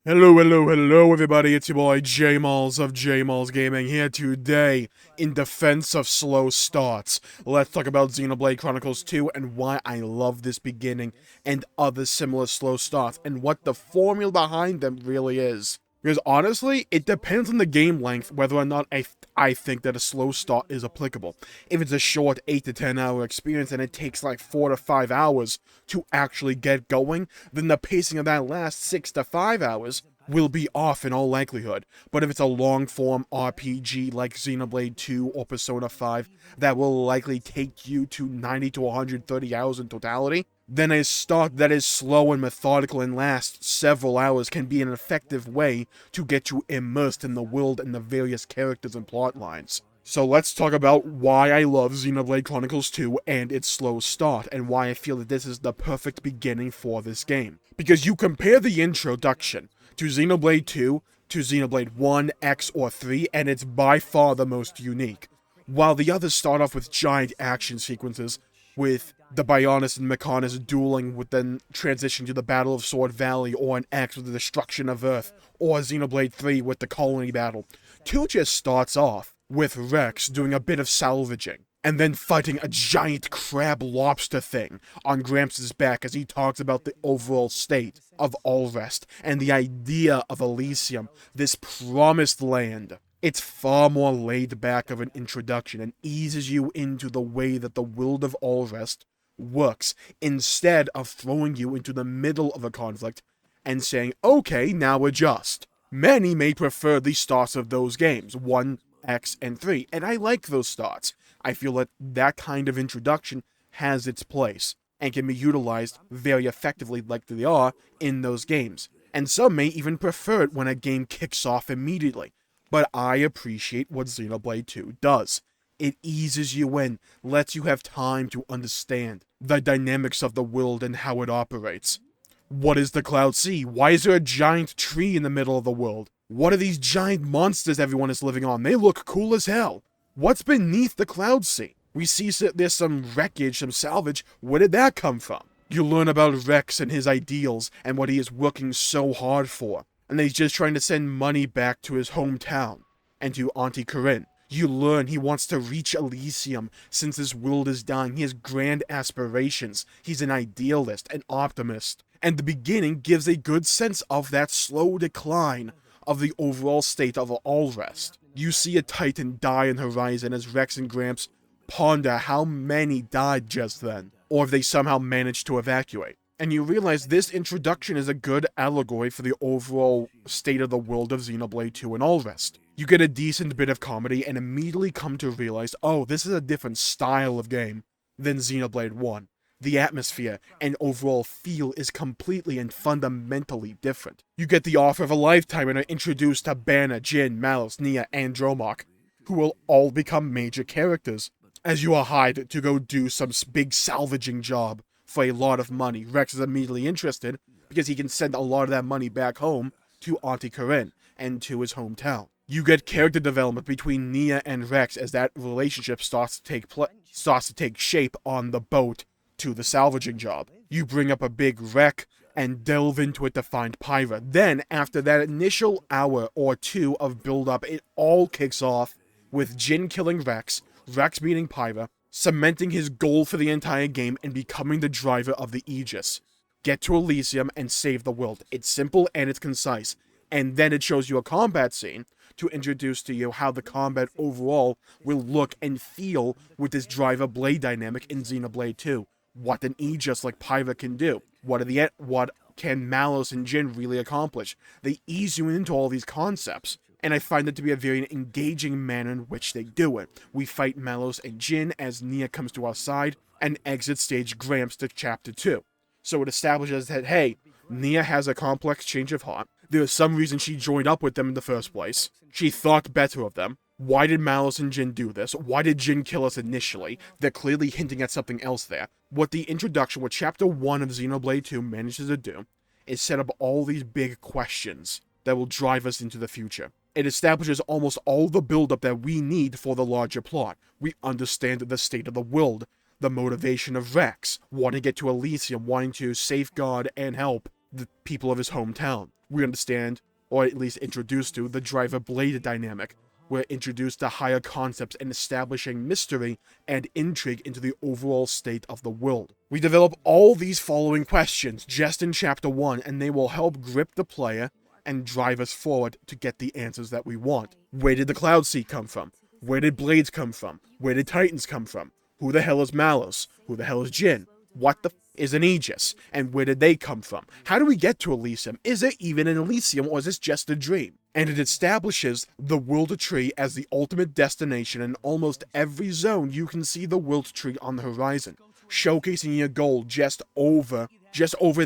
Hello, everybody, it's your boy Jmulls of Jmulls Gaming here today in defense of slow starts. Let's talk about Xenoblade Chronicles 2 and why I love this beginning and other similar slow starts and what the formula behind them really is. Because honestly, it depends on the game length whether or not I think that a slow start is applicable. If it's a short 8 to 10 hour experience and it takes like 4 to 5 hours to actually get going, then the pacing of that last 6 to 5 hours will be off in all likelihood. But if it's a long-form RPG like Xenoblade 2 or Persona 5 that will likely take you to 90 to 130 hours in totality, then a start that is slow and methodical and lasts several hours can be an effective way to get you immersed in the world and the various characters and plot lines. So let's talk about why I love Xenoblade Chronicles 2 and its slow start, and why I feel that this is the perfect beginning for this game. Because you compare the introduction to Xenoblade 2 to Xenoblade 1, X, or 3, and it's by far the most unique. While the others start off with giant action sequences, with the Bionis and Mechonis dueling with then transition to the Battle of Sword Valley, or an X with the destruction of Earth, or Xenoblade 3 with the colony battle. 2 just starts off with Rex doing a bit of salvaging, and then fighting a giant crab lobster thing on Gramps' back as he talks about the overall state of Allrest and the idea of Elysium, this promised land. It's far more laid back of an introduction and eases you into the way that the world of Allrest works, instead of throwing you into the middle of a conflict and saying, okay, now adjust. Many may prefer the starts of those games, 1, X, and 3, and I like those starts. I feel that that kind of introduction has its place and can be utilized very effectively like they are in those games. And some may even prefer it when a game kicks off immediately. But I appreciate what Xenoblade 2 does. It eases you in, lets you have time to understand the dynamics of the world and how it operates. What is the Cloud Sea? Why is there a giant tree in the middle of the world? What are these giant monsters everyone is living on? They look cool as hell. What's beneath the Cloud Sea? We see there's some wreckage, some salvage. Where did that come from? You learn about Rex and his ideals and what he is working so hard for. And that he's just trying to send money back to his hometown and to Auntie Corinne. You learn he wants to reach Elysium since his world is dying. He has grand aspirations. He's an idealist, an optimist. And the beginning gives a good sense of that slow decline of the overall state of Allrest. You see a Titan die on the horizon as Rex and Gramps ponder how many died just then, or if they somehow managed to evacuate. And you realize this introduction is a good allegory for the overall state of the world of Xenoblade 2 and Allrest. You get a decent bit of comedy and immediately come to realize, oh, this is a different style of game than Xenoblade 1. The atmosphere and overall feel is completely and fundamentally different. You get the offer of a lifetime and are introduced to Banna, Jin, Malus, Nia, and Dromok, who will all become major characters. As you are hired to go do some big salvaging job for a lot of money, Rex is immediately interested because he can send a lot of that money back home to Auntie Corinne and to his hometown. You get character development between Nia and Rex as that relationship starts to take shape on the boat to the salvaging job. You bring up a big wreck and delve into it to find Pyra. Then, after that initial hour or two of build-up, it all kicks off with Jin killing Rex, Rex beating Pyra, cementing his goal for the entire game and becoming the driver of the Aegis. Get to Elysium and save the world. It's simple and it's concise. And then it shows you a combat scene to introduce to you how the combat overall will look and feel with this driver blade dynamic in Xenoblade 2. What an Aegis like Pyra can do. What can Malus and Jin really accomplish? They ease you into all these concepts. And I find it to be a very engaging manner in which they do it. We fight Malus and Jin as Nia comes to our side and exit stage Gramps to Chapter 2. So it establishes that, hey, Nia has a complex change of heart. There is some reason she joined up with them in the first place. She thought better of them. Why did Malus and Jin do this? Why did Jin kill us initially? They're clearly hinting at something else there. What the introduction, what Chapter 1 of Xenoblade 2 manages to do, is set up all these big questions that will drive us into the future. It establishes almost all the build-up that we need for the larger plot. We understand the state of the world, the motivation of Rex, wanting to get to Elysium, wanting to safeguard and help the people of his hometown. We understand, or at least introduced to, the driver-blade dynamic. We're introduced to higher concepts and establishing mystery and intrigue into the overall state of the world. We develop all these following questions just in Chapter 1, and they will help grip the player and drive us forward to get the answers that we want. Where did the Cloud Seed come from? Where did Blades come from? Where did Titans come from? Who the hell is Malos? Who the hell is Jin? What the is an Aegis? And where did they come from? How do we get to Elysium? Is it even an Elysium, or is this just a dream? And it establishes the World Tree as the ultimate destination. In almost every zone, you can see the World Tree on the horizon, showcasing your goal just over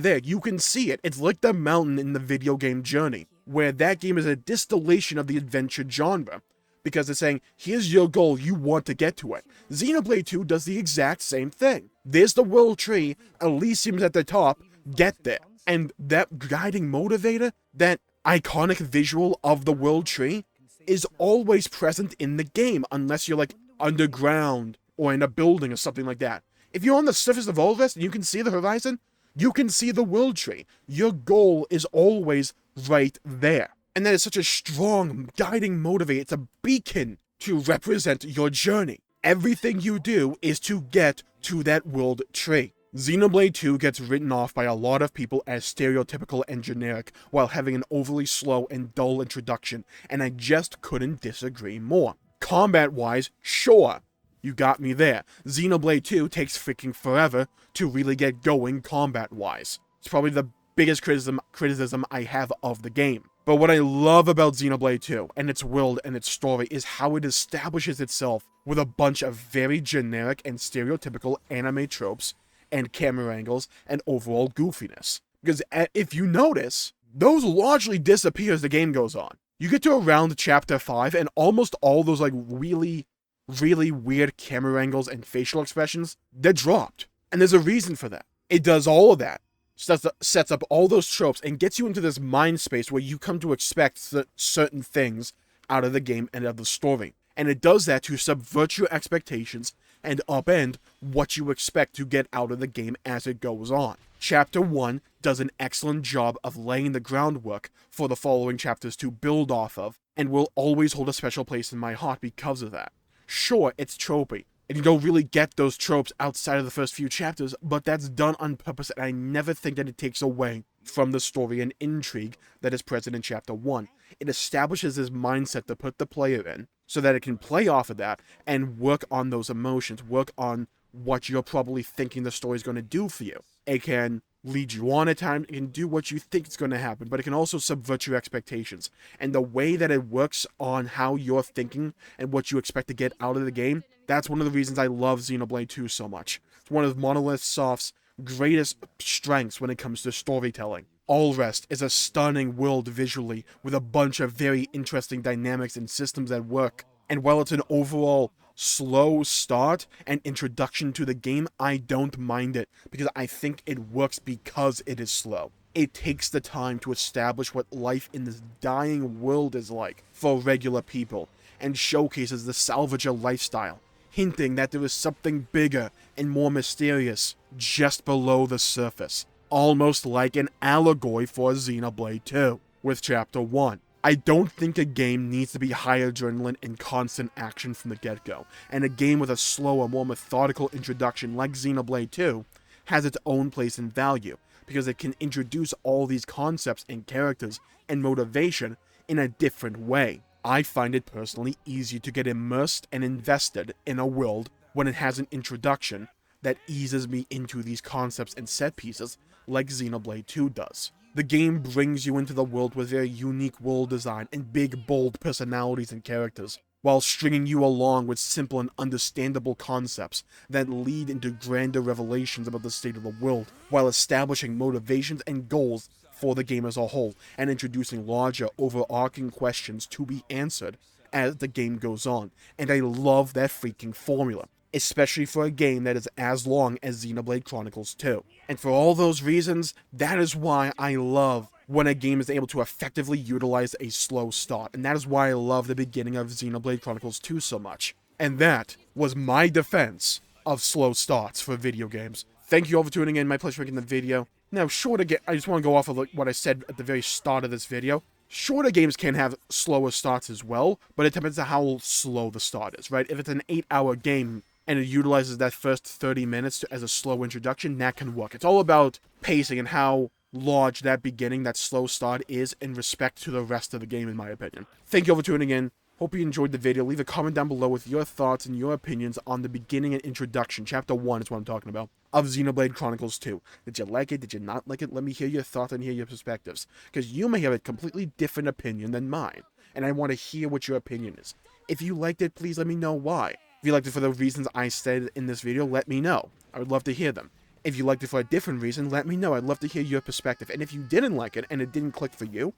there. You can see it. It's like the mountain in the video game Journey, where that game is a distillation of the adventure genre, because it's saying, here's your goal, you want to get to it. Xenoblade 2 does the exact same thing. There's the World Tree, Elysium's at the top, get there. And that guiding motivator, that iconic visual of the World Tree, is always present in the game, unless you're like underground or in a building or something like that. If you're on the surface of all of this and you can see the horizon, you can see the World Tree. Your goal is always right there. And that is such a strong guiding motivator. It's a beacon to represent your journey. Everything you do is to get to that World Tree. Xenoblade 2 gets written off by a lot of people as stereotypical and generic, while having an overly slow and dull introduction, and I just couldn't disagree more. Combat-wise, sure, you got me there. Xenoblade 2 takes freaking forever to really get going combat-wise. It's probably the biggest criticism I have of the game. But what I love about Xenoblade 2, and its world and its story, is how it establishes itself with a bunch of very generic and stereotypical anime tropes, and camera angles, and overall goofiness. Because if you notice, those largely disappear as the game goes on. You get to around Chapter 5, and almost all those like really weird camera angles and facial expressions, they're dropped. And there's a reason for that. It does all of that. Sets up all those tropes and gets you into this mind space where you come to expect certain things out of the game and of the story. And it does that to subvert your expectations and upend what you expect to get out of the game as it goes on. Chapter 1 does an excellent job of laying the groundwork for the following chapters to build off of, and will always hold a special place in my heart because of that. Sure, it's tropey, and you don't really get those tropes outside of the first few chapters, but that's done on purpose, and I never think that it takes away from the story and intrigue that is present in Chapter 1. It establishes this mindset to put the player in, so that it can play off of that, and work on those emotions, work on what you're probably thinking the story's going to do for you. It can lead you on at times, it can do what you think is going to happen, but it can also subvert your expectations. And the way that it works on how you're thinking and what you expect to get out of the game, that's one of the reasons I love Xenoblade 2 so much. It's one of Monolith Soft's greatest strengths when it comes to storytelling. All Rest is a stunning world visually, with a bunch of very interesting dynamics and systems at work. And while it's an overall slow start and introduction to the game, I don't mind it, because I think it works because it is slow. It takes the time to establish what life in this dying world is like for regular people, and showcases the salvager lifestyle, hinting that there is something bigger and more mysterious just below the surface, almost like an allegory for Xenoblade 2 with Chapter 1. I don't think a game needs to be high adrenaline and constant action from the get-go, and a game with a slower, more methodical introduction like Xenoblade 2 has its own place and value, because it can introduce all these concepts and characters and motivation in a different way. I find it personally easy to get immersed and invested in a world when it has an introduction that eases me into these concepts and set pieces like Xenoblade 2 does. The game brings you into the world with their unique world design and big, bold personalities and characters, while stringing you along with simple and understandable concepts that lead into grander revelations about the state of the world, while establishing motivations and goals for the game as a whole, and introducing larger, overarching questions to be answered as the game goes on. And I love that freaking formula, especially for a game that is as long as Xenoblade Chronicles 2. And for all those reasons, that is why I love when a game is able to effectively utilize a slow start, and that is why I love the beginning of Xenoblade Chronicles 2 so much. And that was my defense of slow starts for video games. Thank you all for tuning in, my pleasure making the video. Now, I just want to go off of what I said at the very start of this video. Shorter games can have slower starts as well, but it depends on how slow the start is, right? If it's an 8-hour game and it utilizes that first 30 minutes as a slow introduction, that can work. It's all about pacing and how large that beginning, that slow start is in respect to the rest of the game, in my opinion. Thank you all for tuning in. Hope you enjoyed the video. Leave a comment down below with your thoughts and your opinions on the beginning and introduction. Chapter 1 is what I'm talking about, of Xenoblade Chronicles 2. Did you like it? Did you not like it? Let me hear your thoughts and hear your perspectives, because you may have a completely different opinion than mine, and I want to hear what your opinion is. If you liked it, please let me know why. If you liked it for the reasons I said in this video, let me know. I would love to hear them. If you liked it for a different reason, let me know. I'd love to hear your perspective. And if you didn't like it and it didn't click for you,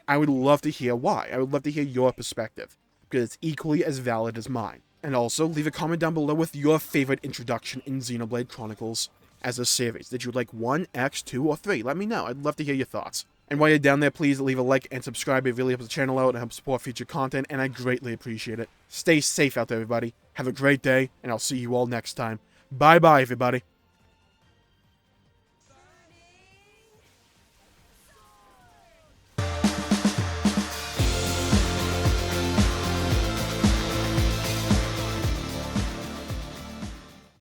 I would love to hear why. I would love to hear your perspective, because it's equally as valid as mine. And also, leave a comment down below with your favorite introduction in Xenoblade Chronicles as a series. Did you like 1, X, 2, or 3? Let me know. I'd love to hear your thoughts. And while you're down there, please leave a like and subscribe. It really helps the channel out and helps support future content, and I greatly appreciate it. Stay safe out there, everybody. Have a great day, and I'll see you all next time. Bye-bye, everybody.